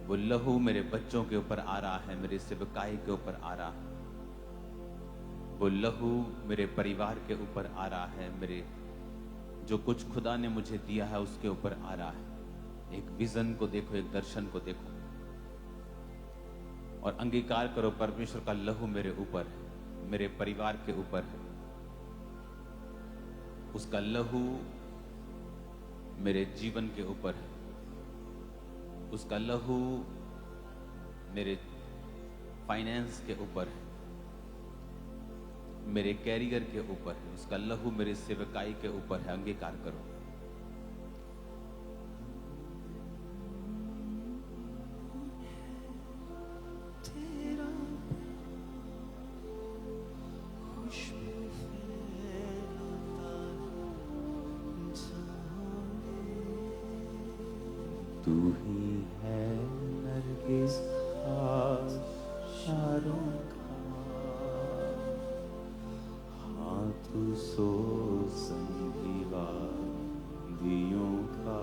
वो लहू मेरे बच्चों के ऊपर आ रहा है, मेरे सेवकाई के ऊपर आ रहा है। वो लहू मेरे परिवार के ऊपर आ रहा है, मेरे जो कुछ खुदा ने मुझे दिया है उसके ऊपर आ रहा है। एक विजन को देखो, एक दर्शन को देखो और अंगीकार करो, परमेश्वर का लहू मेरे ऊपर है, मेरे परिवार के ऊपर है। उसका लहू मेरे जीवन के ऊपर है, उसका लहू मेरे फाइनेंस के ऊपर है, मेरे कैरियर के ऊपर है, उसका लहू मेरे सेवकाई के ऊपर है। अंगीकार करो। तू ही है नरगिस खास शारों का, हाँ तू सो संगीवा दियों का।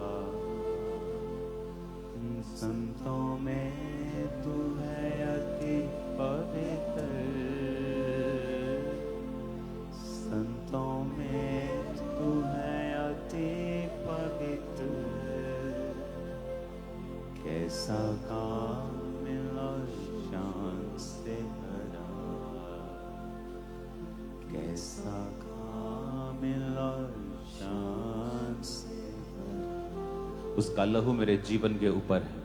संतों में तू है अति पवित्र, संतों में तू है अति पवित्र। कैसा कामिल और शान से भरा, कैसा कामिल और शान से भरा। उसका लहू मेरे जीवन के ऊपर है,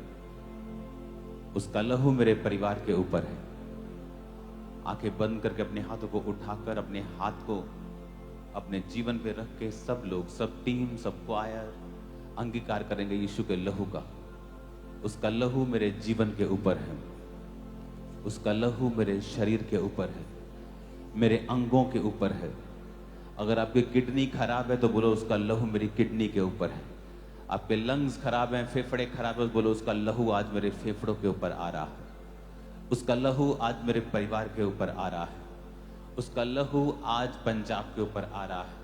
उसका लहू मेरे परिवार के ऊपर है। आंखें बंद करके अपने हाथों को उठाकर अपने हाथ को अपने जीवन पे रख के सब लोग, सब टीम, सब क्वायर अंगीकार करेंगे यीशु के लहू का। उसका लहू मेरे जीवन के ऊपर है, उसका लहू मेरे शरीर के ऊपर है, मेरे अंगों के ऊपर है। अगर आपकी किडनी खराब है तो बोलो उसका लहू मेरी किडनी के ऊपर है। आपके लंग्स खराब हैं, फेफड़े खराब है तो बोलो उसका लहू आज मेरे फेफड़ों के ऊपर आ रहा है। उसका लहू आज मेरे परिवार के ऊपर आ रहा है। उसका लहू आज पंजाब के ऊपर आ रहा है।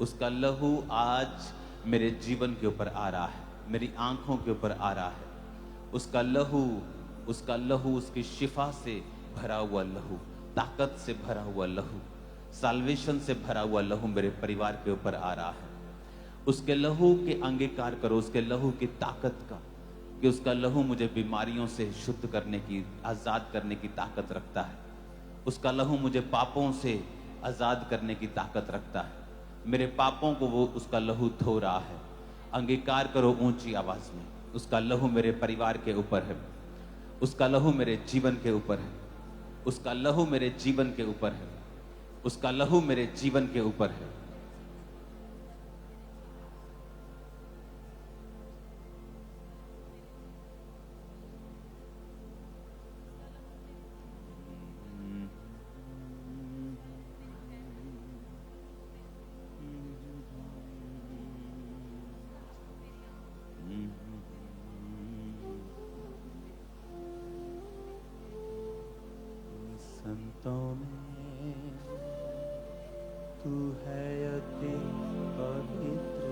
उसका लहू आज मेरे जीवन के ऊपर आ रहा है, मेरी आंखों के ऊपर आ रहा है। उसका लहू उसकी शिफा से भरा हुआ लहू, ताकत से भरा हुआ लहू, साल्वेशन से भरा हुआ लहू मेरे परिवार के ऊपर आ रहा है। उसके लहू के अंगीकार करो, उसके लहू की ताकत का, कि उसका लहू मुझे बीमारियों से शुद्ध करने की, आजाद करने की ताकत रखता है। उसका लहू मुझे पापों से आजाद करने की ताकत रखता है। मेरे पापों को वो उसका लहू धो रहा है। अंगीकार करो ऊंची आवाज में, उसका लहू मेरे परिवार के ऊपर है, उसका लहू मेरे जीवन के ऊपर है, उसका लहू मेरे जीवन के ऊपर है, उसका लहू मेरे जीवन के ऊपर है। संतों में तू है अति पवित्र,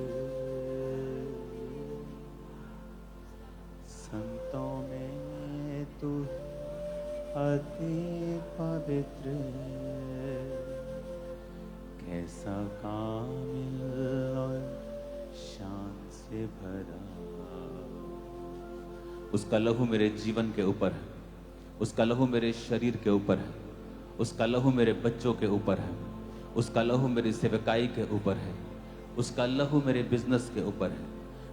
संतों में तू अति पवित्र। कैसा कामिल और शान से भरा। उसका लहू मेरे जीवन के ऊपर है, उसका लहू मेरे शरीर के ऊपर है, उसका लहू मेरे बच्चों के ऊपर है, उसका लहू मेरी सेवकाई के ऊपर है, उसका लहू मेरे बिजनेस के ऊपर है,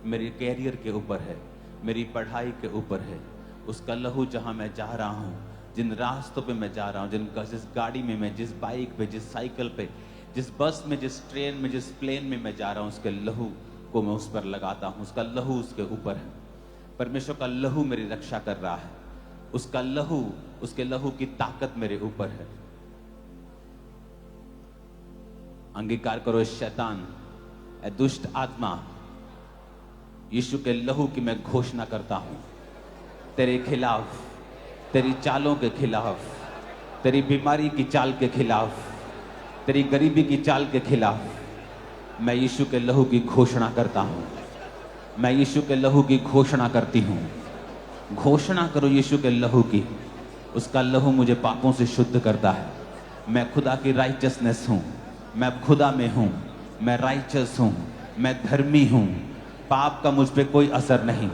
मेरे कैरियर के ऊपर है, मेरी पढ़ाई के ऊपर है। उसका लहू जहां मैं जा रहा हूं, जिन रास्तों पे मैं जा रहा हूं, जिस गाड़ी में मैं, जिस बाइक पे, जिस साइकिल पे, जिस बस में, जिस ट्रेन में, जिस प्लेन में मैं जा रहा हूं, उसके लहू को मैं उस पर लगाता हूं। उसका लहू उसके ऊपर है। परमेश्वर का लहू मेरी रक्षा कर रहा है। उसका लहू, उसके लहू की ताकत मेरे ऊपर है। अंगीकार करो शैतान, ए दुष्ट आत्मा, यीशु के लहू की मैं घोषणा करता हूं तेरे खिलाफ, तेरी चालों के खिलाफ, तेरी बीमारी की चाल के खिलाफ, तेरी गरीबी की चाल के खिलाफ मैं यीशु के लहू की घोषणा करता हूं। मैं यीशु के लहू की घोषणा करती हूं। घोषणा करो यीशु के लहू की। उसका लहू मुझे पापों से शुद्ध करता है। मैं खुदा की राइचसनेस हूं, मैं खुदा में हूं, मैं राइचस हूं, मैं धर्मी हूं। पाप का मुझ पे कोई असर नहीं,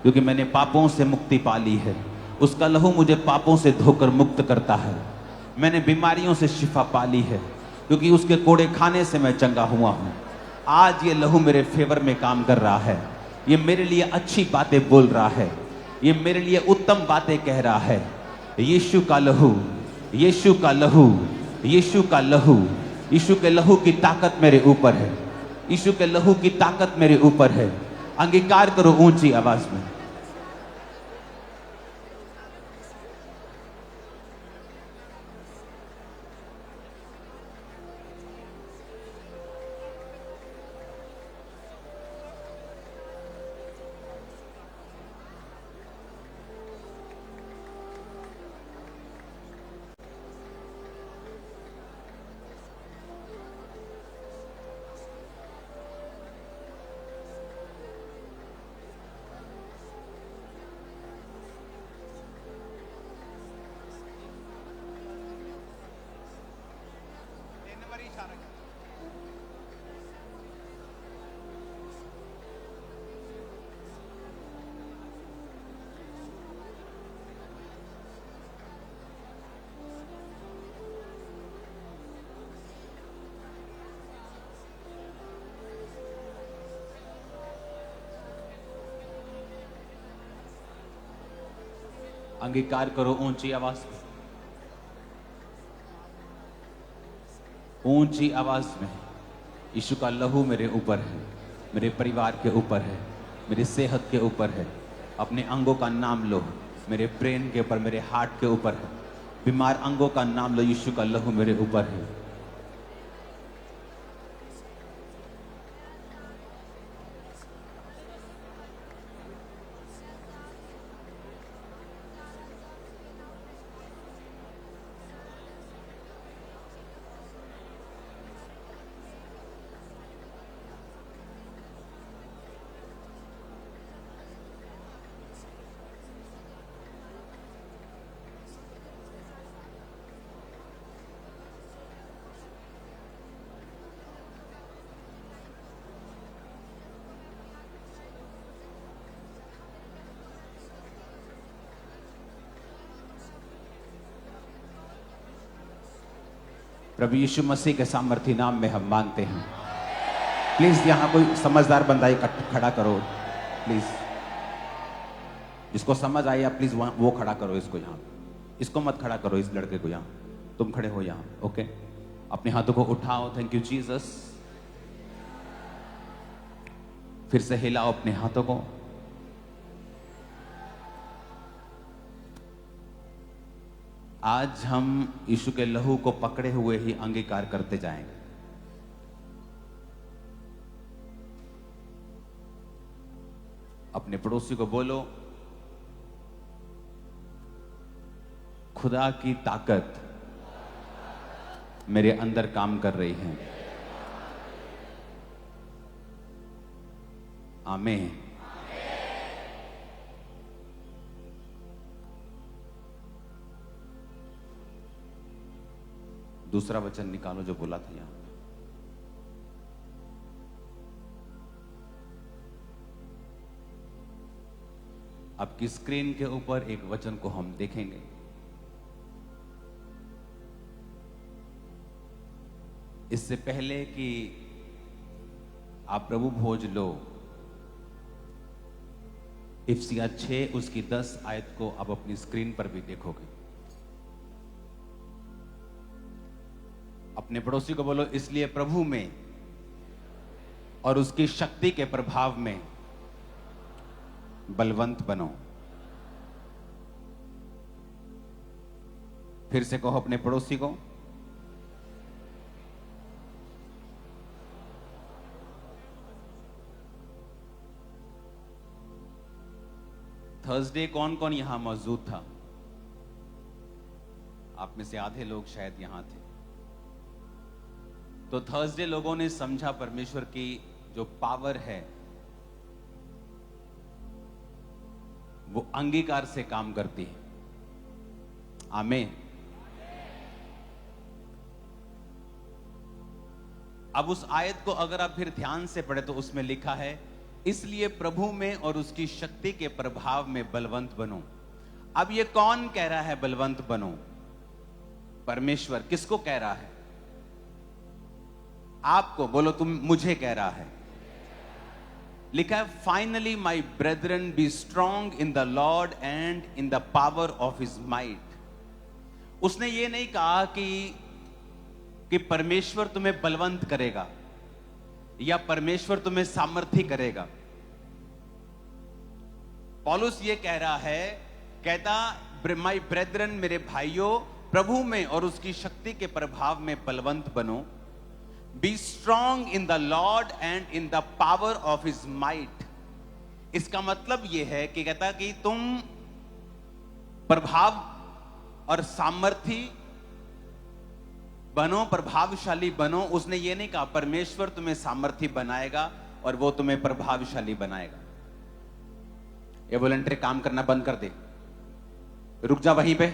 क्योंकि मैंने पापों से मुक्ति पा ली है। उसका लहू मुझे पापों से धोकर मुक्त करता है। मैंने बीमारियों से शिफा पा ली है, क्योंकि उसके कोड़े खाने से मैं चंगा हुआ हूं। आज ये लहू मेरे फेवर में काम कर रहा है। ये मेरे लिए अच्छी बातें बोल रहा है, ये मेरे लिए उत्तम बातें कह रहा है। यीशु का लहू, यीशु का लहू, यीशु का लहू, यीशु के लहू की ताकत मेरे ऊपर है। यीशु के लहू की ताकत मेरे ऊपर है। अंगीकार करो ऊंची आवाज में। अंगीकार करो ऊंची आवाज में, ऊंची आवाज में। यीशु का लहू मेरे ऊपर है, मेरे परिवार के ऊपर है, मेरी सेहत के ऊपर है। अपने अंगों का नाम लो। मेरे ब्रेन के ऊपर, मेरे हार्ट के ऊपर है। बीमार अंगों का नाम लो। यीशु का लहू मेरे ऊपर है। प्रभु यीशु मसीह के सामर्थी नाम में हम मांगते हैं। प्लीज यहां कोई समझदार बंदा खड़ा करो प्लीज। जिसको समझ आए या प्लीज वो खड़ा करो। इसको यहां, इसको मत खड़ा करो, इस लड़के को। यहां तुम खड़े हो यहां, ओके। अपने हाथों को उठाओ। Thank you Jesus. फिर से हिलाओ अपने हाथों को। आज हम यीशु के लहू को पकड़े हुए ही अंगीकार करते जाएंगे। अपने पड़ोसी को बोलो, खुदा की ताकत मेरे अंदर काम कर रही है। आमीन। दूसरा वचन निकालो जो बोला था यहां पे। आपकी स्क्रीन के ऊपर एक वचन को हम देखेंगे। इससे पहले कि आप प्रभु भोज लो, इफिसियाँ 6 उसकी 10 आयत को आप अपनी स्क्रीन पर भी देखोगे। अपने पड़ोसी को बोलो, इसलिए प्रभु में और उसकी शक्ति के प्रभाव में बलवंत बनो। फिर से कहो अपने पड़ोसी को, थर्सडे कौन कौन यहां मौजूद था? आप में से आधे लोग शायद यहां थे। तो थर्सडे लोगों ने समझा परमेश्वर की जो पावर है वो अंगीकार से काम करती है। आमीन। अब उस आयत को अगर आप फिर ध्यान से पढ़े तो उसमें लिखा है, इसलिए प्रभु में और उसकी शक्ति के प्रभाव में बलवंत बनो। अब ये कौन कह रहा है बलवंत बनो? परमेश्वर। किसको कह रहा है? आपको। बोलो तुम। मुझे कह रहा है। लिखा है, finally my brethren be strong in the Lord and in the power of his might. उसने ये नहीं कहा कि परमेश्वर तुम्हें बलवंत करेगा या परमेश्वर तुम्हें सामर्थ्य करेगा। पौलुस ये कह रहा है, कहता माई ब्रेदरन, मेरे भाइयों, प्रभु में और उसकी शक्ति के प्रभाव में बलवंत बनो। Be strong in the Lord and in the power of his might. इसका मतलब यह है कि कहता कि तुम प्रभाव और सामर्थ्य बनो, प्रभावशाली बनो। उसने ये नहीं कहा परमेश्वर तुम्हें सामर्थ्य बनाएगा और वो तुम्हें प्रभावशाली बनाएगा। ये वॉलंटरी काम करना बंद कर दे, रुक जा वहीं पे।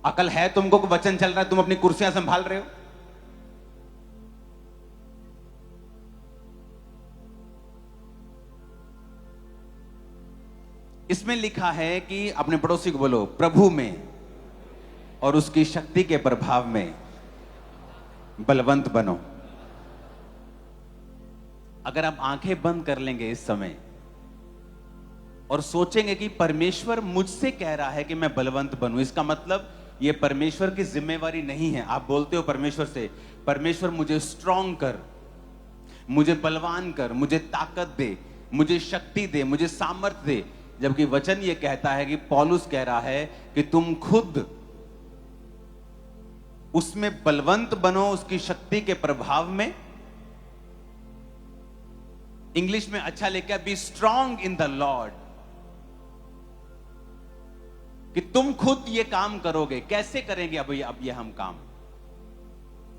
अकल है तुमको? वचन चल रहा है, तुम अपनी कुर्सियां संभाल रहे हो। इसमें लिखा है कि अपने पड़ोसी को बोलो, प्रभु में और उसकी शक्ति के प्रभाव में बलवंत बनो। अगर आप आंखें बंद कर लेंगे इस समय और सोचेंगे कि परमेश्वर मुझसे कह रहा है कि मैं बलवंत बनूं, इसका मतलब यह परमेश्वर की जिम्मेवारी नहीं है। आप बोलते हो परमेश्वर से, परमेश्वर मुझे स्ट्रांग कर, मुझे बलवान कर, मुझे ताकत दे, मुझे शक्ति दे, मुझे सामर्थ्य दे। जबकि वचन यह कहता है कि पौलुस कह रहा है कि तुम खुद उसमें बलवंत बनो, उसकी शक्ति के प्रभाव में। इंग्लिश में अच्छा लिखा है, B strong in the Lord. कि तुम खुद ये काम करोगे। कैसे करेंगे अब ये हम काम?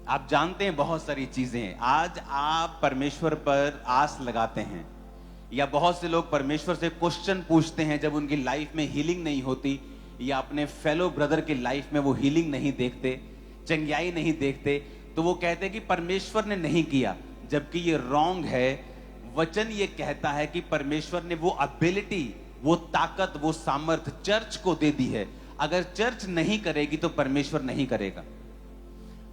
आप जानते हैं बहुत सारी चीजें। आज आप परमेश्वर पर आस लगाते हैं, या बहुत से लोग परमेश्वर से क्वेश्चन पूछते हैं जब उनकी लाइफ में हीलिंग नहीं होती, या अपने फेलो ब्रदर की लाइफ में वो हीलिंग नहीं देखते, चंगाई नहीं देखते, तो वो कहते हैं कि परमेश्वर ने नहीं किया। जबकि ये रॉन्ग है। वचन ये कहता है कि परमेश्वर ने वो एबिलिटी, वो ताकत, वो सामर्थ चर्च को दे दी है। अगर चर्च नहीं करेगी तो परमेश्वर नहीं करेगा।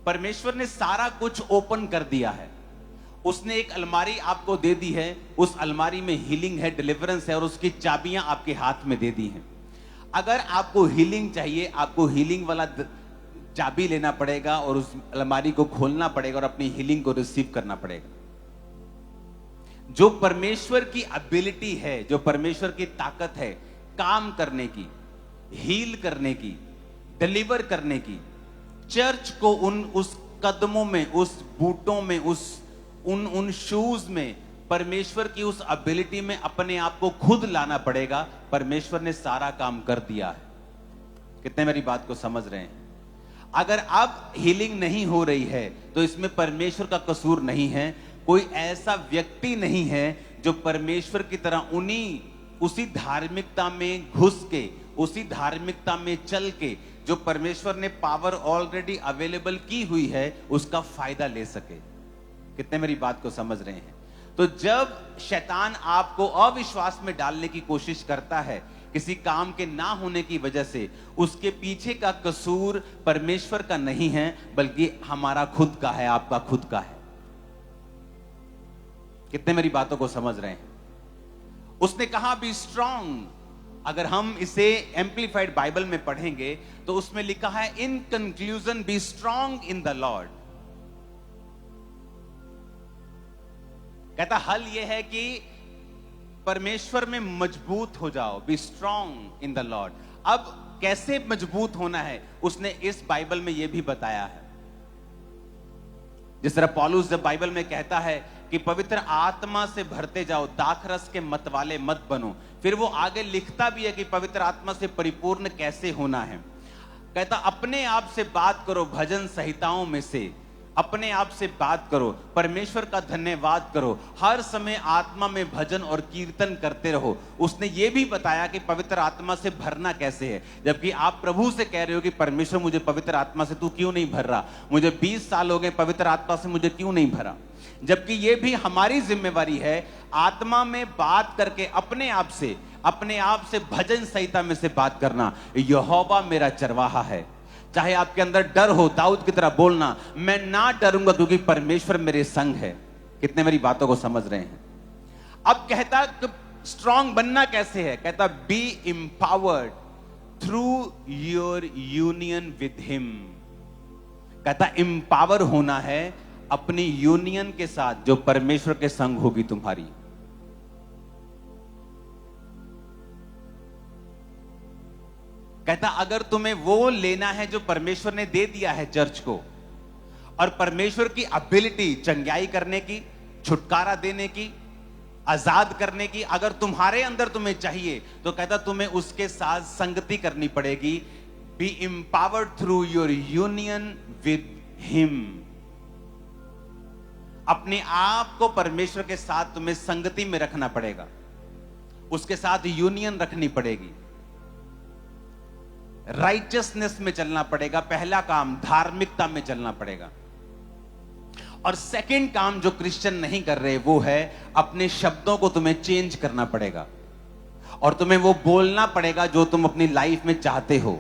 परमेश्वर ने सारा कुछ ओपन कर दिया है। उसने एक अलमारी आपको दे दी है, उस अलमारी में हीलिंग है, डिलीवरेंस है, और उसकी चाबियां आपके हाथ में दे दी हैं। अगर आपको हीलिंग चाहिए, आपको हीलिंग वाला चाबी लेना पड़ेगा और उस अलमारी को खोलना पड़ेगा और अपनी हीलिंग को रिसीव करना पड़ेगा। जो परमेश्वर की एबिलिटी है, जो परमेश्वर की ताकत है काम करने की, हील करने की, डिलीवर करने की, चर्च को उस कदमों में, उस बूटों में, उन शूज में, परमेश्वर की उस एबिलिटी में अपने आप को खुद लाना पड़ेगा। परमेश्वर ने सारा काम कर दिया है। कितने मेरी बात को समझ रहे हैं? अगर अब हीलिंग नहीं हो रही है तो इसमें परमेश्वर का कसूर नहीं है। कोई ऐसा व्यक्ति नहीं है जो परमेश्वर की तरह उसी धार्मिकता में घुस के, उसी धार्मिकता में चल के, जो परमेश्वर ने पावर ऑलरेडी अवेलेबल की हुई है, उसका फायदा ले सके। कितने मेरी बात को समझ रहे हैं? तो जब शैतान आपको अविश्वास में डालने की कोशिश करता है किसी काम के ना होने की वजह से, उसके पीछे का कसूर परमेश्वर का नहीं है, बल्कि हमारा खुद का है, आपका खुद का है। कितने मेरी बातों को समझ रहे हैं? उसने कहा बी स्ट्रांग। अगर हम इसे एम्प्लीफाइड बाइबल में पढ़ेंगे तो उसमें लिखा है, in conclusion B strong in the Lord. कहता हल यह है कि परमेश्वर में मजबूत हो जाओ, B strong in the Lord. अब कैसे मजबूत होना है उसने इस बाइबल में यह भी बताया है। जिस तरह पौलुस जब बाइबल में कहता है कि पवित्र आत्मा से भरते जाओ, दाखरस के मतवाले मत बनो, फिर वो आगे लिखता भी है कि पवित्र आत्मा से परिपूर्ण कैसे होना है। कहता अपने आप से बात करो भजन संहिताओं में से, अपने आप से बात करो, परमेश्वर का धन्यवाद करो, हर समय आत्मा में भजन और कीर्तन करते रहो। उसने ये भी बताया कि पवित्र आत्मा से भरना कैसे है, जबकि आप प्रभु से कह रहे हो कि परमेश्वर मुझे पवित्र आत्मा से तू क्यों नहीं भर रहा, मुझे 20 साल हो गए पवित्र आत्मा से मुझे क्यों नहीं भरा। जबकि ये भी हमारी जिम्मेवारी है, आत्मा में बात करके अपने आप से भजन संहिता में से बात करना। यहोवा मेरा चरवाहा है। चाहे आपके अंदर डर हो, दाऊद की तरह बोलना, मैं ना डरूंगा क्योंकि परमेश्वर मेरे संग है। कितने मेरी बातों को समझ रहे हैं। अब कहता स्ट्रांग बनना कैसे है, कहता B empowered through your union with him. कहता एम्पावर होना है अपनी यूनियन के साथ जो परमेश्वर के संग होगी तुम्हारी। कहता अगर तुम्हें वो लेना है जो परमेश्वर ने दे दिया है चर्च को, और परमेश्वर की एबिलिटी चंगाई करने की, छुटकारा देने की, आजाद करने की अगर तुम्हारे अंदर तुम्हें चाहिए, तो कहता तुम्हें उसके साथ संगति करनी पड़ेगी। B empowered through your union with him. अपने आप को परमेश्वर के साथ तुम्हें संगति में रखना पड़ेगा, उसके साथ यूनियन रखनी पड़ेगी, राइचियसनेस में चलना पड़ेगा। पहला काम धार्मिकता में चलना पड़ेगा। और सेकंड काम जो क्रिश्चियन नहीं कर रहे वो है अपने शब्दों को तुम्हें चेंज करना पड़ेगा, और तुम्हें वो बोलना पड़ेगा जो तुम अपनी लाइफ में चाहते हो।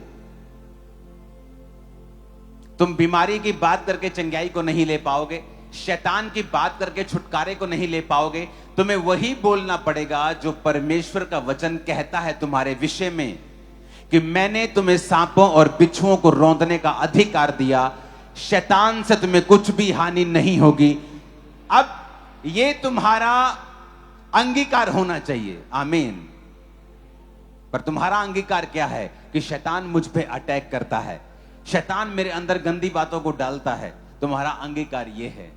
तुम बीमारी की बात करके चंगाई को नहीं ले पाओगे, शैतान की बात करके छुटकारे को नहीं ले पाओगे। तुम्हें वही बोलना पड़ेगा जो परमेश्वर का वचन कहता है तुम्हारे विषय में, कि मैंने तुम्हें सांपों और बिच्छुओं को रौंदने का अधिकार दिया, शैतान से तुम्हें कुछ भी हानि नहीं होगी। अब ये तुम्हारा अंगीकार होना चाहिए। आमीन। पर तुम्हारा अंगीकार क्या है कि शैतान मुझ पे अटैक करता है, शैतान मेरे अंदर गंदी बातों को डालता है। तुम्हारा अंगीकार यह है,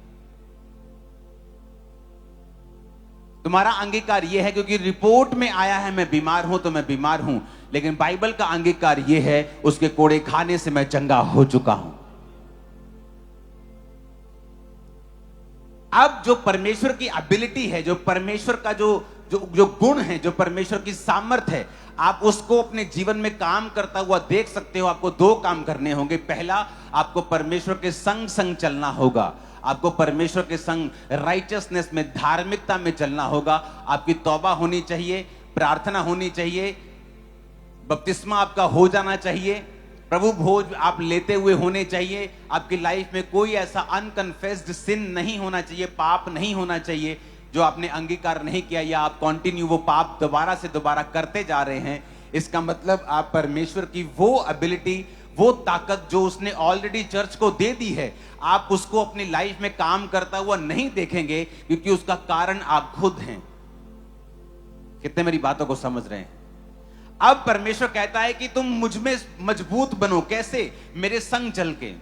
तुम्हारा अंगीकार यह है, क्योंकि रिपोर्ट में आया है मैं बीमार हूं तो मैं बीमार हूं, लेकिन बाइबल का अंगीकार यह है उसके कोड़े खाने से मैं चंगा हो चुका हूं। अब जो परमेश्वर की एबिलिटी है, जो परमेश्वर का जो गुण है, जो परमेश्वर की सामर्थ्य है, आप उसको अपने जीवन में काम करता हुआ देख सकते हो। आपको दो काम करने होंगे। पहला, आपको परमेश्वर के संग संग चलना होगा। आपको परमेश्वर के संग राइचियसनेस में, धार्मिकता में चलना होगा। आपकी तौबा होनी चाहिए, प्रार्थना होनी चाहिए, बपतिस्मा आपका हो जाना चाहिए, प्रभु भोज आप लेते हुए होने चाहिए। आपकी लाइफ में कोई ऐसा अनकन्फेस्ड सिन नहीं होना चाहिए, पाप नहीं होना चाहिए जो आपने अंगीकार नहीं किया, या आप कंटिन्यू वो पाप दोबारा से दोबारा करते जा रहे हैं। इसका मतलब आप परमेश्वर की वो एबिलिटी, वो ताकत जो उसने ऑलरेडी चर्च को दे दी है, आप उसको अपनी लाइफ में काम करता हुआ नहीं देखेंगे, क्योंकि उसका कारण आप खुद हैं। कितने मेरी बातों को समझ रहे हैं। अब परमेश्वर कहता है कि तुम मुझ में मजबूत बनो। कैसे? मेरे संग चल के,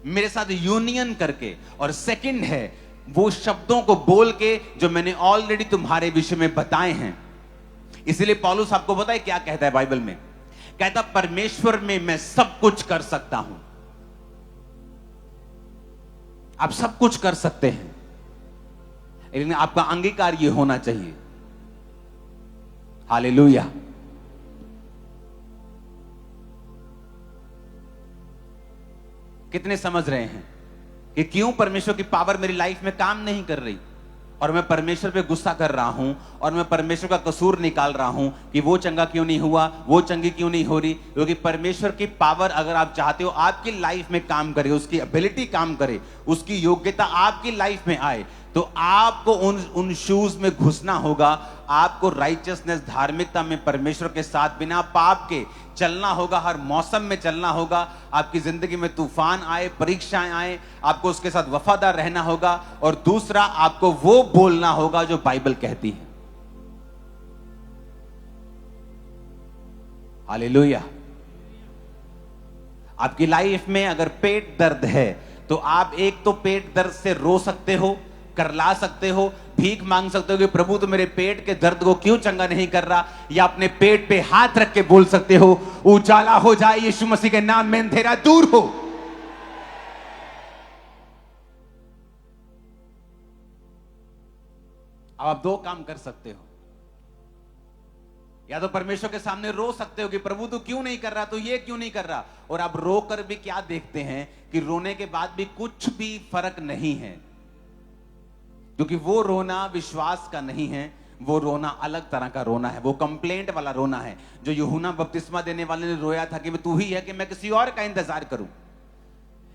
मेरे साथ यूनियन करके। और सेकंड है वो शब्दों को बोल के जो मैंने ऑलरेडी तुम्हारे विषय में बताए हैं। इसलिए पौलुस आपको पता है क्या कहता है बाइबल में? कहता परमेश्वर में मैं सब कुछ कर सकता हूं। आप सब कुछ कर सकते हैं, लेकिन आपका अंगीकार यह होना चाहिए। हालेलुया। कितने समझ रहे हैं कि क्यों परमेश्वर की पावर मेरी लाइफ में काम नहीं कर रही, और मैं परमेश्वर पे गुस्सा कर रहा हूं, और मैं परमेश्वर का कसूर निकाल रहा हूं कि वो चंगा क्यों नहीं हुआ, वो चंगी क्यों नहीं हो रही। क्योंकि परमेश्वर की पावर अगर आप चाहते हो आपकी लाइफ में काम करे, उसकी एबिलिटी काम करे, उसकी योग्यता आपकी लाइफ में आए, तो आपको उन शूज में घुसना होगा। आपको राइचियसनेस, धार्मिकता में परमेश्वर के साथ बिना पाप के चलना होगा। हर मौसम में चलना होगा। आपकी जिंदगी में तूफान आए, परीक्षाएं आए, आपको उसके साथ वफादार रहना होगा। और दूसरा, आपको वो बोलना होगा जो बाइबल कहती है। हालेलुया। आपकी लाइफ में अगर पेट दर्द है, तो आप एक तो पेट दर्द से रो सकते हो, करला सकते हो, भीख मांग सकते हो कि प्रभु तो मेरे पेट के दर्द को क्यों चंगा नहीं कर रहा, या अपने पेट पे हाथ रख के बोल सकते हो, उजाला हो जाए यीशु मसीह के नाम में, अंधेरा दूर हो। अब आप दो काम कर सकते हो, या तो परमेश्वर के सामने रो सकते हो कि प्रभु तू क्यों नहीं कर रहा, तू ये क्यों नहीं कर रहा, और आप रो कर भी क्या देखते हैं कि रोने के बाद भी कुछ भी फर्क नहीं है, क्योंकि वो रोना विश्वास का नहीं है, वो रोना अलग तरह का रोना है, वो कंप्लेंट वाला रोना है, जो यूहन्ना बपतिस्मा देने वाले ने रोया था कि तू ही है कि मैं किसी और का इंतजार करूं।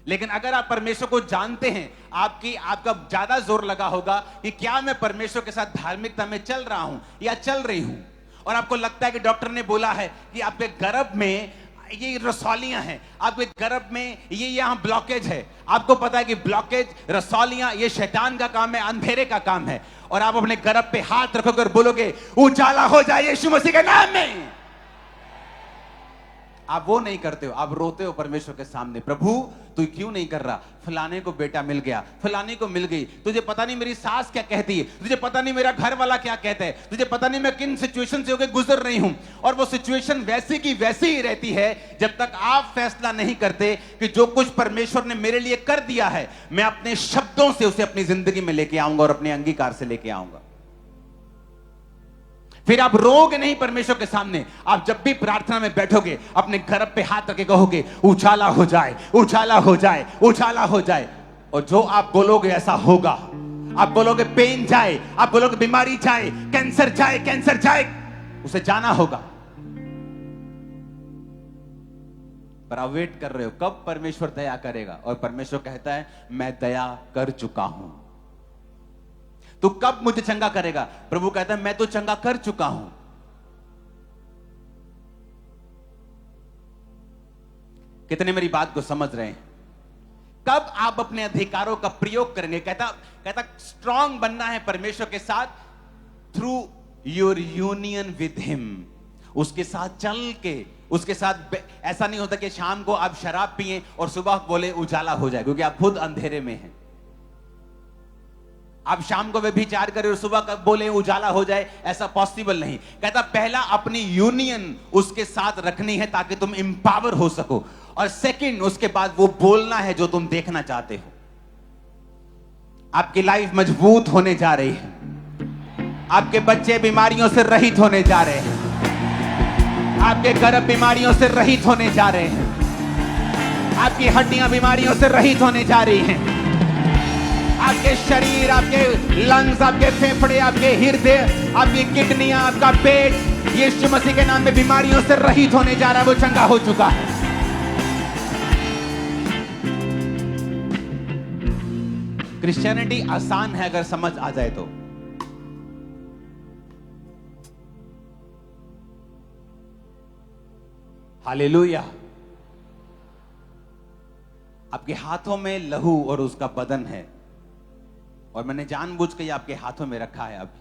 लेकिन अगर आप परमेश्वर को जानते हैं, आपका ज्यादा जोर लगा होगा कि क्या मैं परमेश्वर के साथ धार्मिकता में चल रहा हूं या चल रही हूं, और आपको लगता है कि डॉक्टर ने बोला है कि आपके गर्भ में ये रसौलियां हैं, आपके गर्भ में ये यहां ब्लॉकेज है, आपको पता है कि ब्लॉकेज, रसौलियां ये शैतान का काम है, अंधेरे का काम है, और आप अपने गर्भ पे हाथ रखोगे और बोलोगे उजाला हो जाए यीशु मसीह के नाम में। आप वो नहीं करते हो, आप रोते हो परमेश्वर के सामने, प्रभु तू क्यों नहीं कर रहा, फलाने को बेटा मिल गया, फलाने को मिल गई, तुझे पता नहीं मेरी सास क्या कहती है, तुझे पता नहीं मेरा घर वाला क्या कहता है, तुझे पता नहीं मैं किन सिचुएशन से होकर गुजर रही हूं, और वो सिचुएशन वैसी की वैसी ही रहती है जब तक आप फैसला नहीं करते कि जो कुछ परमेश्वर ने मेरे लिए कर दिया है, मैं अपने शब्दों से उसे अपनी जिंदगी में लेके आऊंगा और अपने अंगीकार से लेके आऊंगा। फिर आप रोगे नहीं परमेश्वर के सामने, आप जब भी प्रार्थना में बैठोगे अपने गर्भ पे हाथ रख के कहोगे उछाला हो जाए, उछाला हो जाए, उछाला हो जाए, और जो आप बोलोगे ऐसा होगा। आप बोलोगे पेन जाए, आप बोलोगे बीमारी जाए, कैंसर जाए, कैंसर जाए, उसे जाना होगा। पर आप वेट कर रहे हो कब परमेश्वर दया करेगा, और परमेश्वर कहता है मैं दया कर चुका हूं, तू कब मुझे चंगा करेगा, प्रभु कहता है मैं तो चंगा कर चुका हूं। कितने मेरी बात को समझ रहे हैं? कब आप अपने अधिकारों का प्रयोग करेंगे? कहता स्ट्रांग बनना है परमेश्वर के साथ through your union with him, उसके साथ चल के, उसके साथ ऐसा नहीं होता कि शाम को आप शराब पिए और सुबह बोले उजाला हो जाए, क्योंकि आप खुद अंधेरे में हैं। आप शाम को व्यभिचार करें और सुबह बोले उजाला हो जाए, ऐसा पॉसिबल नहीं। कहता पहला अपनी यूनियन उसके साथ रखनी है ताकि तुम इंपावर हो सको, और सेकंड उसके बाद वो बोलना है जो तुम देखना चाहते हो। आपकी लाइफ मजबूत होने जा रही है, आपके बच्चे बीमारियों से रहित होने जा रहे हैं, आपके गर्भ बीमारियों से रहित होने जा रहे हैं, आपकी हड्डियां बीमारियों से रहित होने जा रही हैं, आपके शरीर, आपके लंग्स, आपके फेफड़े, आपके हृदय, आपकी किडनियां, आपका पेट यीशु मसीह के नाम में बीमारियों से रहित होने जा रहा है, वो चंगा हो चुका है। क्रिश्चियनिटी आसान है अगर समझ आ जाए तो। हालेलुया। आपके हाथों में लहू और उसका बदन है, और मैंने जानबूझ के आपके हाथों में रखा है अभी,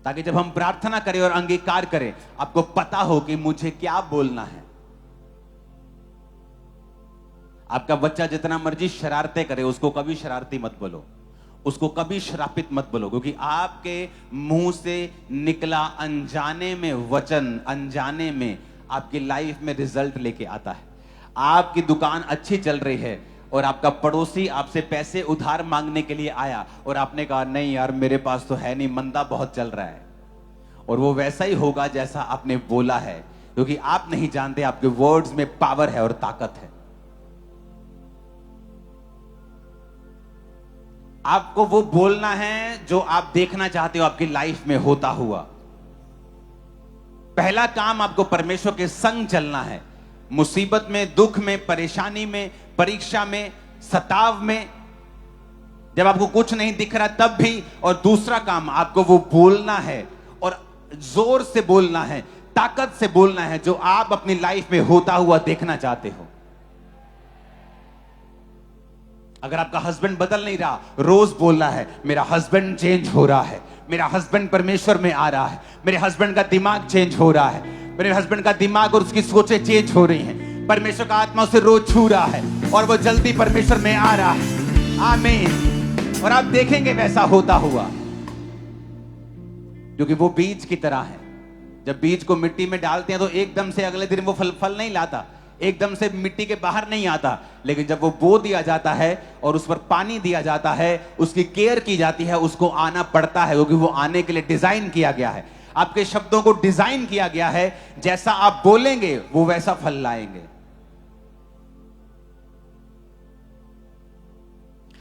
ताकि जब हम प्रार्थना करें और अंगीकार करें आपको पता हो कि मुझे क्या बोलना है। आपका बच्चा जितना मर्जी शरारतें करे, उसको कभी शरारती मत बोलो, उसको कभी श्रापित मत बोलो, क्योंकि आपके मुंह से निकला अनजाने में वचन, अनजाने में आपकी लाइफ में रिजल्ट लेके आता है। आपकी दुकान अच्छी चल रही है और आपका पड़ोसी आपसे पैसे उधार मांगने के लिए आया और आपने कहा नहीं यार मेरे पास तो है नहीं, मंदा बहुत चल रहा है, और वो वैसा ही होगा जैसा आपने बोला है, क्योंकि आप नहीं जानते आपके वर्ड्स में पावर है और ताकत है। आपको वो बोलना है जो आप देखना चाहते हो आपकी लाइफ में होता हुआ। पहला काम आपको परमेश्वर के संग चलना है, मुसीबत में, दुख में, परेशानी में, परीक्षा में, सताव में, जब आपको कुछ नहीं दिख रहा तब भी। और दूसरा काम आपको वो बोलना है, और जोर से बोलना है, ताकत से बोलना है जो आप अपनी लाइफ में होता हुआ देखना चाहते हो। अगर आपका हस्बैंड बदल नहीं रहा, रोज बोलना है मेरा हस्बैंड चेंज हो रहा है, मेरा हस्बैंड परमेश्वर में आ रहा है, मेरे हस्बैंड का दिमाग चेंज हो रहा है, मेरे हस्बैंड का दिमाग और उसकी सोचें चेंज हो रही हैं, परमेश्वर का आत्मा उसे रोज छू रहा है और वो जल्दी परमेश्वर में आ रहा है। आमीन। और आप देखेंगे वैसा होता हुआ, क्योंकि वो बीज की तरह है। जब बीज को मिट्टी में डालते हैं तो एकदम से अगले दिन वो फल नहीं लाता, एकदम से मिट्टी के बाहर नहीं आता, लेकिन जब वो बो दिया जाता है और उस पर पानी दिया जाता है, उसकी केयर की जाती है, उसको आना पड़ता है, क्योंकि वो आने के लिए डिजाइन किया गया है। आपके शब्दों को डिजाइन किया गया है, जैसा आप बोलेंगे वो वैसा फल लाएंगे।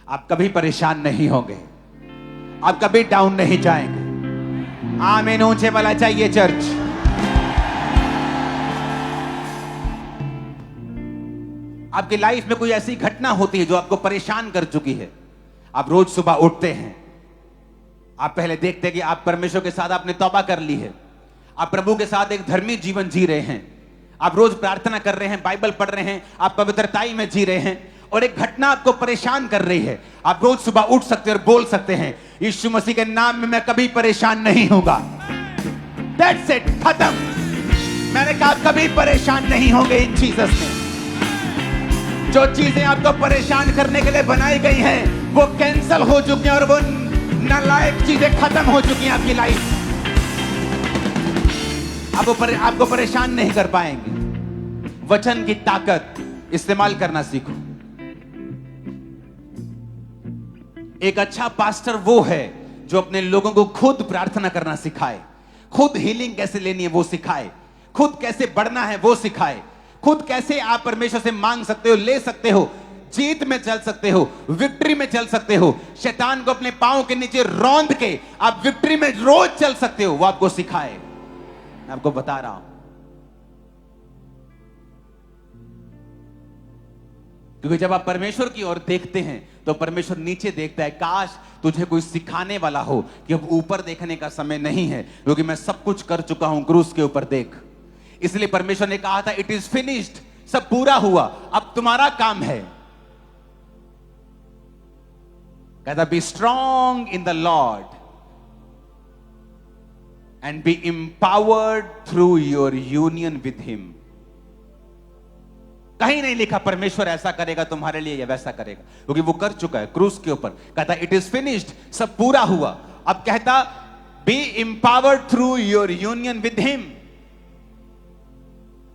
आप कभी परेशान नहीं होंगे, आप कभी डाउन नहीं जाएंगे। आमीन ऊंचे वाला चाहिए चर्च। आपकी लाइफ में कोई ऐसी घटना होती है जो आपको परेशान कर चुकी है। आप रोज सुबह उठते हैं, आप पहले देखते हैं कि आप परमेश्वर के साथ आपने तौबा कर ली है, आप प्रभु के साथ एक धर्मी जीवन जी रहे हैं, आप रोज प्रार्थना कर रहे हैं, बाइबल पढ़ रहे हैं, आप पवित्रताई में जी रहे हैं, और एक घटना आपको परेशान कर रही है। आप रोज सुबह उठ सकते हैं और बोल सकते हैं, यीशु मसीह के नाम में मैं कभी परेशान नहीं होगा। That's it, खत्म। मैंने कहा आप कभी परेशान नहीं होंगे इन जीसस में। जो चीजें आपको परेशान करने के लिए बनाई गई हैं वो कैंसल हो चुकी हैं और वो नालायक चीजें खत्म हो चुकी हैं आपकी लाइफ। आपको परेशान नहीं कर पाएंगे। वचन की ताकत इस्तेमाल करना सीखो। एक अच्छा पास्टर वो है जो अपने लोगों को खुद प्रार्थना करना सिखाए, खुद हीलिंग कैसे लेनी है वो सिखाए, खुद कैसे बढ़ना है वो सिखाए, खुद कैसे आप परमेश्वर से मांग सकते हो, ले सकते हो, जीत में चल सकते हो, विक्ट्री में चल सकते हो, शैतान को अपने पांव के नीचे रौंद के आप विक्ट्री में रोज चल सकते हो, वो आपको सिखाए। मैं आपको बता रहा हूं, क्योंकि जब आप परमेश्वर की ओर देखते हैं तो परमेश्वर नीचे देखता है। काश तुझे कोई सिखाने वाला हो कि अब ऊपर देखने का समय नहीं है, क्योंकि मैं सब कुछ कर चुका हूं, क्रूस के ऊपर देख। इसलिए परमेश्वर ने कहा था इट इज फिनिश्ड, सब पूरा हुआ, अब तुम्हारा काम है। कहता be strong in the Lord and B empowered through your union with him. कहीं नहीं लिखा परमेश्वर ऐसा करेगा तुम्हारे लिए या वैसा करेगा, क्योंकि वो कर चुका है क्रूस के ऊपर। कहता इट इज फिनिश्ड, सब पूरा हुआ। अब कहता B empowered through your union with him.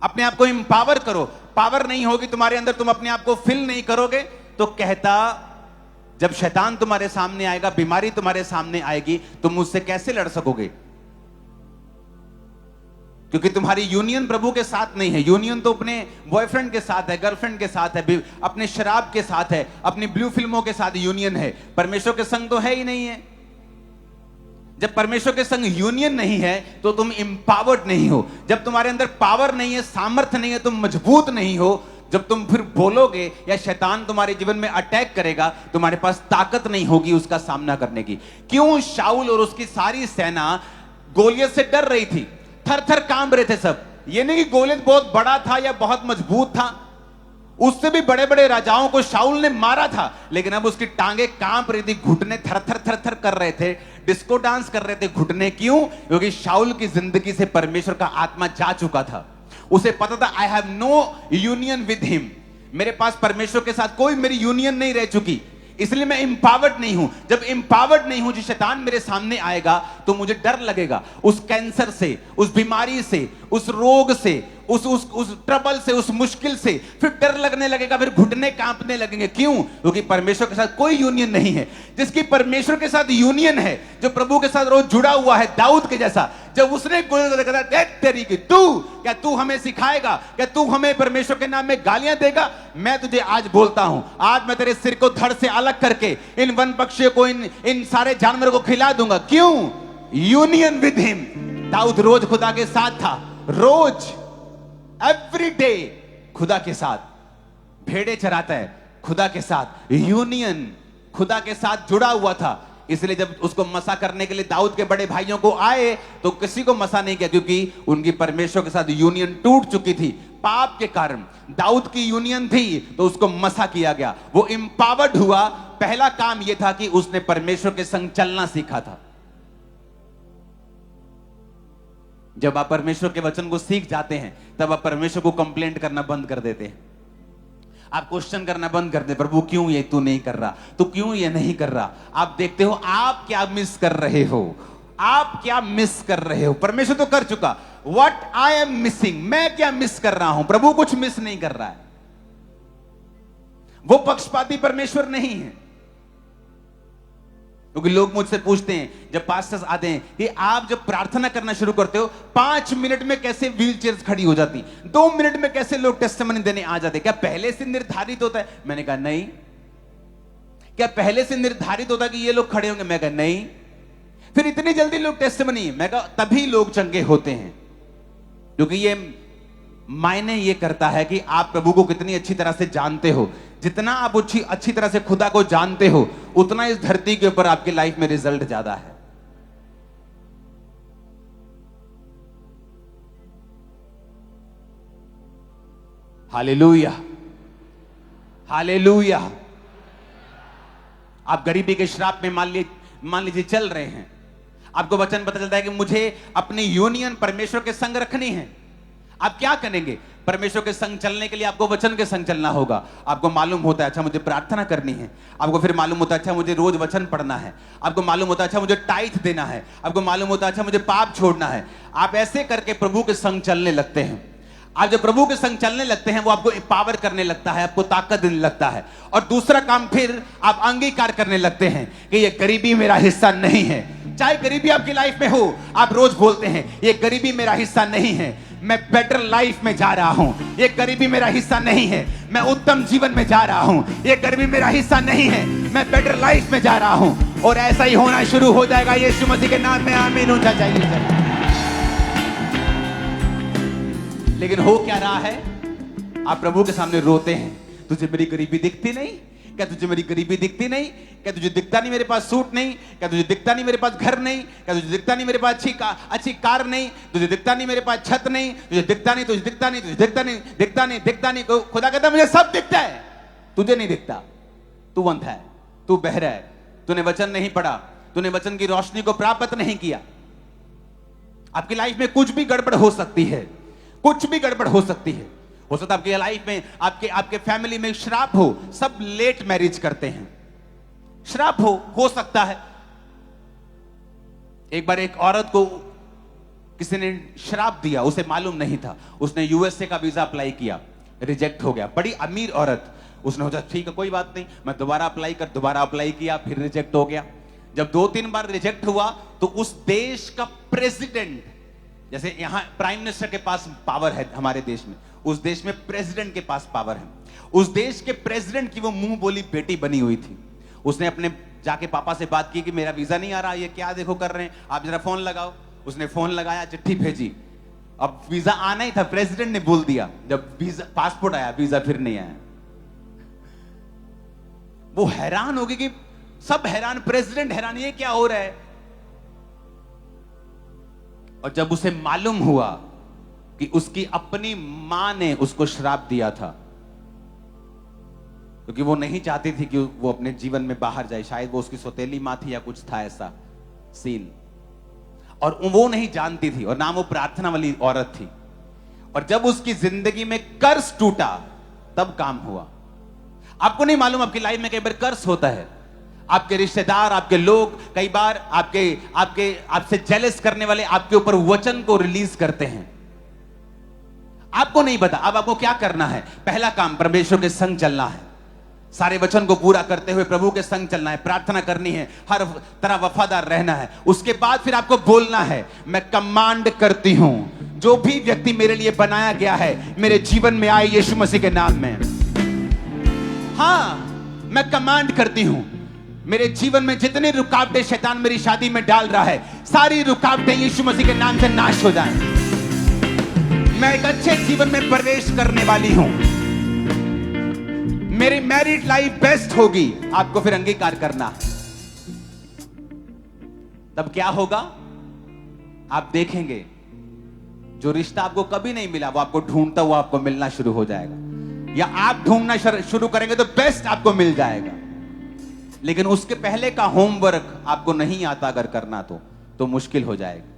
अपने आप को एम्पावर करो। पावर नहीं होगी तुम्हारे अंदर, तुम अपने आप को फिल नहीं करोगे, तो कहता जब शैतान तुम्हारे सामने आएगा, बीमारी तुम्हारे सामने आएगी, तुम उससे कैसे लड़ सकोगे? क्योंकि तुम्हारी यूनियन प्रभु के साथ नहीं है। यूनियन तो अपने बॉयफ्रेंड के साथ है, गर्लफ्रेंड के साथ है, अपने शराब के साथ है, अपनी ब्लू फिल्मों के साथ यूनियन है। परमेश्वर के संग तो है ही नहीं है। जब परमेश्वर के संग यूनियन नहीं है तो तुम एम्पावर्ड नहीं हो। जब तुम्हारे अंदर पावर नहीं है, सामर्थ्य नहीं है, तुम मजबूत नहीं हो, जब तुम फिर बोलोगे या शैतान तुम्हारे जीवन में अटैक करेगा, तुम्हारे पास ताकत नहीं होगी उसका सामना करने की। क्यों शाऊल और उसकी सारी सेना गोलियत से डर रही थी, थर थर कांप रहे थे सब। ये नहीं कि गोलियत बहुत बड़ा था या बहुत मजबूत था, उससे भी बड़े बड़े राजाओं को शाऊल ने मारा था, लेकिन अब उसकी टांगे कांप रही थी, घुटने थर थर थर थर कर रहे थे, डिस्को डांस कर रहे थे घुटने। क्यों? क्योंकि शाऊल की जिंदगी से परमेश्वर का आत्मा जा चुका था। उसे पता था I have no union with him, मेरे पास परमेश्वर के साथ कोई मेरी यूनियन नहीं रह चुकी, इसलिए मैं एम्पावर्ड नहीं हूं। जब एम्पावर्ड नहीं हूं, जो शैतान मेरे सामने आएगा तो मुझे डर लगेगा, उस कैंसर से, उस बीमारी से, उस रोग से, उस ट्रबल से, उस मुश्किल से फिर डर लगने लगेगा, फिर घुटने कांपने लगेंगे। क्यों? क्योंकि परमेश्वर के साथ कोई यूनियन नहीं है। जिसकी परमेश्वर के साथ यूनियन है, जो प्रभु के साथ रोज जुड़ा हुआ है, दाऊद के जैसा, जब उसने तेरी की क्या तू हमें सिखाएगा? क्या तू हमें परमेश्वर के नाम में गालियां देगा? मैं तुझे आज बोलता हूं, आज मैं तेरे सिर को धड़ से अलग करके इन वन पक्षियों को, इन सारे जानवरों को खिला दूंगा। क्यों? Union with him. दाऊद रोज खुदा के साथ था, रोज एवरी डे खुदा के साथ, भेड़े चराता है खुदा के साथ, यूनियन खुदा के साथ जुड़ा हुआ था। इसलिए जब उसको मसा करने के लिए दाऊद के बड़े भाइयों को आए तो किसी को मसा नहीं किया, क्योंकि उनकी परमेश्वर के साथ यूनियन टूट चुकी थी पाप के कारण। दाऊद की यूनियन थी तो उसको मसा किया गया, वो एम्पावर्ड हुआ। पहला काम यह था कि उसने परमेश्वर के संग चलना सीखा था। जब आप परमेश्वर के वचन को सीख जाते हैं तब आप परमेश्वर को कंप्लेंट करना बंद कर देते हैं, आप क्वेश्चन करना बंद कर दे, प्रभु क्यों ये तू नहीं कर रहा, तू क्यों ये नहीं कर रहा। आप देखते हो आप क्या मिस कर रहे हो, आप क्या मिस कर रहे हो। परमेश्वर तो कर चुका, व्हाट आई एम मिसिंग, मैं क्या मिस कर रहा हूं? प्रभु कुछ मिस नहीं कर रहा है। वो पक्षपाती परमेश्वर नहीं है। क्योंकि लोग मुझसे पूछते हैं जब पास्टर्स आते हैं कि आप जब प्रार्थना करना शुरू करते हो 5 मिनट में कैसे व्हील चेयर्स खड़ी हो जाती, 2 मिनट में कैसे लोग टेस्टिमनी देने आ जाते, क्या पहले से निर्धारित होता है? मैंने कहा नहीं। क्या पहले से निर्धारित होता है कि ये लोग खड़े होंगे? मैं कहा नहीं। फिर इतनी जल्दी लोग टेस्टिमनी? मैं कहा तभी लोग चंगे होते हैं, क्योंकि ये मायने ये करता है कि आप प्रभु को कितनी अच्छी तरह से जानते हो। जितना आप अच्छी तरह से खुदा को जानते हो, उतना इस धरती के ऊपर आपकी लाइफ में रिजल्ट ज्यादा है। Hallelujah, hallelujah. आप गरीबी के श्राप में मान लीजिए चल रहे हैं, आपको वचन पता चलता है कि मुझे अपनी यूनियन परमेश्वर के संग रखनी है। आप क्या करेंगे? परमेश्वर के संग चलने के लिए आपको वचन के संग चलना होगा। आपको मालूम होता है अच्छा मुझे प्रार्थना करनी है, आपको फिर मालूम होता है अच्छा मुझे रोज वचन पढ़ना है, आपको मालूम होता है अच्छा मुझे टाइथ देना है, आपको मालूम होता है अच्छा मुझे पाप छोड़ना है। आप ऐसे करके प्रभु के संग चलने लगते हैं। आप जब प्रभु के संग चलने लगते हैं, वो आपको एम्पावर करने लगता है, आपको ताकत देने लगता है। और दूसरा काम, फिर आप अंगीकार करने लगते हैं कि ये गरीबी मेरा हिस्सा नहीं है। चाहे गरीबी आपकी लाइफ में हो, आप रोज बोलते हैं ये गरीबी मेरा हिस्सा नहीं है, मैं बेटर लाइफ में जा रहा हूं। ये गरीबी मेरा हिस्सा नहीं है, मैं उत्तम जीवन में जा रहा हूं। ये गरीबी मेरा हिस्सा नहीं है, मैं बेटर लाइफ में जा रहा हूं। और ऐसा ही होना शुरू हो जाएगा यीशु मसीह के नाम में। आमीन। ऊंचा चाहिए। लेकिन हो क्या रहा है? आप प्रभु के सामने रोते हैं, तुझे मेरी गरीबी दिखती नहीं? क्या तुझे मेरी गरीबी दिखती नहीं? क्या तुझे दिखता नहीं मेरे पास सूट नहीं? क्या तुझे दिखता नहीं मेरे पास घर नहीं? क्या तुझे दिखता नहीं मेरे पास अच्छी कार नहीं? तुझे दिखता नहीं मेरे पास छत नहीं? तुझे दिखता नहीं, तुझे दिखता नहीं, तुझे दिखता नहीं, दिखता नहीं, दिखता नहीं। खुदा कहता मुझे सब दिखता है, तुझे नहीं दिखता। तू अंधा है, तू बहरा है, तूने वचन नहीं पढ़ा, तूने वचन की रोशनी को प्राप्त नहीं किया। आपकी लाइफ में कुछ भी गड़बड़ हो सकती है, कुछ भी गड़बड़ हो सकती है। हो सकता है आपकी लाइफ में, आपके फैमिली में श्राप हो। सब लेट मैरिज करते हैं, श्राप हो सकता है। एक बार एक औरत को किसी ने श्राप दिया, उसे मालूम नहीं था। उसने यूएसए का वीजा अप्लाई किया, रिजेक्ट हो गया। बड़ी अमीर औरत, उसने सोचा ठीक है कोई बात नहीं, मैं दोबारा अप्लाई किया, फिर रिजेक्ट हो गया। जब 2-3 बार रिजेक्ट हुआ तो उस देश का प्रेसिडेंट, जैसे यहां प्राइम मिनिस्टर के पास पावर है हमारे देश में, उस देश में प्रेसिडेंट के पास पावर है। उस देश के प्रेसिडेंट की वो मुंह बोली बेटी बनी हुई थी। उसने अपने जाके पापा से बात की कि मेरा वीजा नहीं आ रहा, ये क्या देखो कर रहे हैं, आप जरा फोन लगाओ। उसने फोन लगाया, चिट्ठी भेजी। अब वीजा आना ही था, प्रेसिडेंट ने बोल दिया। जब वीजा पासपोर्ट आया, वीजा फिर नहीं आया। वो हैरान हो गई कि सब हैरान, प्रेसिडेंट हैरान, ये क्या हो रहा है। और जब उसे मालूम हुआ कि उसकी अपनी मां ने उसको श्राप दिया था, क्योंकि वो नहीं चाहती थी कि वो अपने जीवन में बाहर जाए, शायद वो उसकी सौतेली मां थी या कुछ था ऐसा सीन, और वो नहीं जानती थी, और ना वो प्रार्थना वाली औरत थी। और जब उसकी जिंदगी में कर्ज टूटा, तब काम हुआ। आपको नहीं मालूम, आपकी लाइफ में कई बार कर्ज होता है। आपके रिश्तेदार, आपके लोग कई बार आपसे जेलस करने वाले आपके ऊपर वचन को रिलीज करते हैं, आपको नहीं पता। अब आपको क्या करना है? पहला काम, परमेश्वर के संग चलना है, सारे वचन को पूरा करते हुए प्रभु के संग चलना है, प्रार्थना करनी है, हर तरह वफादार रहना है। उसके बाद फिर आपको बोलना है, मैं कमांड करती हूं, जो भी व्यक्ति मेरे लिए बनाया गया है मेरे जीवन में आए यीशु मसीह के नाम में। हां, मैं कमांड करती हूं, मेरे जीवन में जितनी रुकावटें शैतान मेरी शादी में डाल रहा है, सारी रुकावटें यीशु मसीह के नाम से नाश हो जाएं। मैं एक अच्छे जीवन में प्रवेश करने वाली हूं, मेरी मैरिड लाइफ बेस्ट होगी। आपको फिर अंगीकार करना। तब क्या होगा? आप देखेंगे जो रिश्ता आपको कभी नहीं मिला, वो आपको ढूंढता हुआ आपको मिलना शुरू हो जाएगा, या आप ढूंढना शुरू करेंगे तो बेस्ट आपको मिल जाएगा। लेकिन उसके पहले का होमवर्क आपको नहीं आता अगर करना तो मुश्किल हो जाएगा।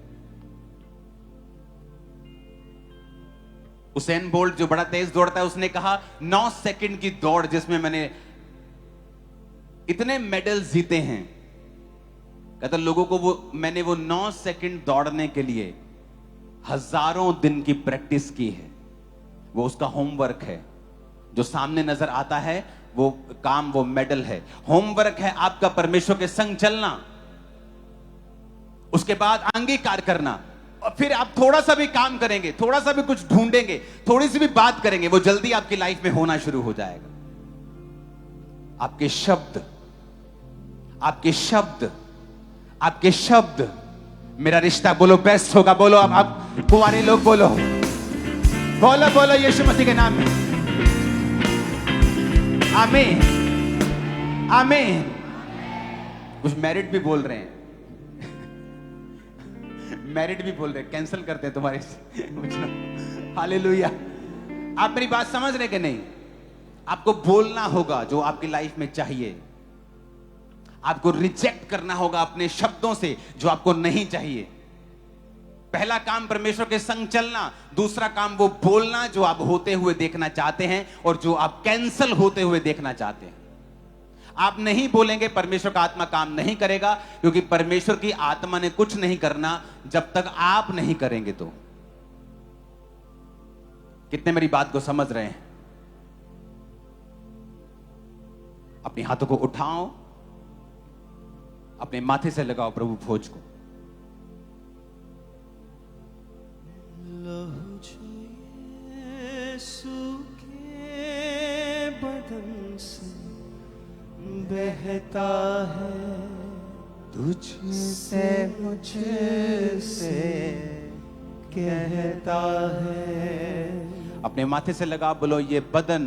उसेन बोल्ट जो बड़ा तेज दौड़ता है, उसने कहा 9 सेकंड की दौड़ जिसमें मैंने इतने मेडल जीते हैं, कहता लोगों को मैंने वो 9 सेकंड दौड़ने के लिए हजारों दिन की प्रैक्टिस की है, वो उसका होमवर्क है। जो सामने नजर आता है वो काम, वो मेडल है। होमवर्क है आपका परमेश्वर के संग चलना, उसके बाद अंगीकार करना, और फिर आप थोड़ा सा भी काम करेंगे, थोड़ा सा भी कुछ ढूंढेंगे, थोड़ी सी भी बात करेंगे, वो जल्दी आपकी लाइफ में होना शुरू हो जाएगा। आपके शब्द, आपके शब्द, आपके शब्द, मेरा रिश्ता, बोलो बेस्ट होगा। बोलो अब आप कुंवारे लोग बोलो, बोलो बोलो यीशु मसीह के नाम में, आमीन आमीन। कुछ मैरिड भी बोल रहे हैं, मैरिड भी बोल रहे हैं, कैंसिल करते हैं तुम्हारे हालेलुया। आप मेरी बात समझ रहे कि नहीं? आपको बोलना होगा जो आपकी लाइफ में चाहिए, आपको रिजेक्ट करना होगा अपने शब्दों से जो आपको नहीं चाहिए। पहला काम परमेश्वर के संग चलना, दूसरा काम वो बोलना जो आप होते हुए देखना चाहते हैं और जो आप कैंसल होते हुए देखना चाहते हैं। आप नहीं बोलेंगे, परमेश्वर का आत्मा काम नहीं करेगा, क्योंकि परमेश्वर की आत्मा ने कुछ नहीं करना जब तक आप नहीं करेंगे। तो कितने मेरी बात को समझ रहे हैं? अपने हाथों को उठाओ, अपने माथे से लगाओ प्रभु भोज को। लहू जो यीशु के बदन से बहता है, तुझसे मुझसे कहता है। अपने माथे से लगा, बोलो ये बदन,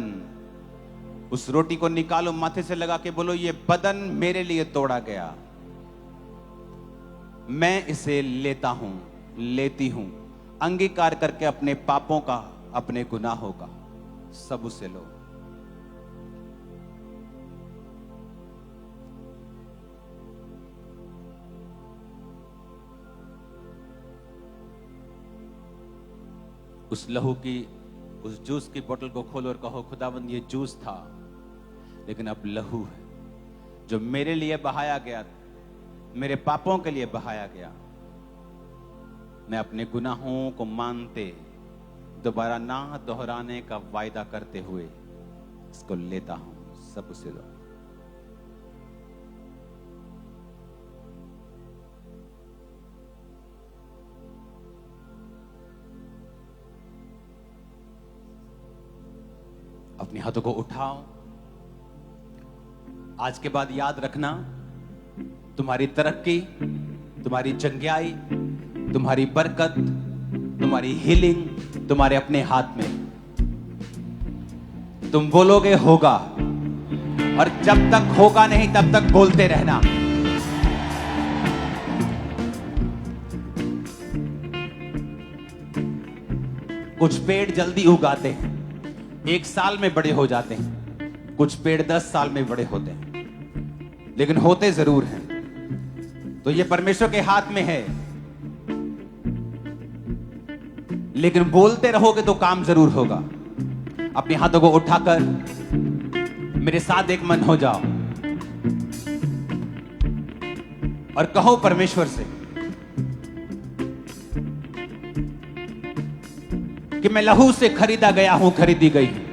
उस रोटी को निकालो, माथे से लगा के बोलो ये बदन मेरे लिए तोड़ा गया, मैं इसे लेता हूं, लेती हूं। अंगीकार करके अपने पापों का, अपने गुनाहों का सब उसे लो। उस लहू की, उस जूस की बोतल को खोलो और कहो, खुदावंद ये जूस था, लेकिन अब लहू है जो मेरे लिए बहाया गया, मेरे पापों के लिए बहाया गया। मैं अपने गुनाहों को मानते, दोबारा ना दोहराने का वायदा करते हुए इसको लेता हूं, सब उसे लो। अपने हाथों को उठाओ। आज के बाद याद रखना, तुम्हारी तरक्की, तुम्हारी चंगियाई, तुम्हारी बरकत, तुम्हारी हीलिंग तुम्हारे अपने हाथ में। तुम बोलोगे होगा, और जब तक होगा नहीं तब तक बोलते रहना। कुछ पेड़ जल्दी उगाते हैं, 1 साल में बड़े हो जाते हैं, कुछ पेड़ 10 साल में बड़े होते हैं, लेकिन होते जरूर हैं। तो ये परमेश्वर के हाथ में है, लेकिन बोलते रहोगे तो काम जरूर होगा। अपने हाथों को उठाकर मेरे साथ एक मन हो जाओ और कहो परमेश्वर से कि मैं लहू से खरीदा गया हूं, खरीदी गई हूं।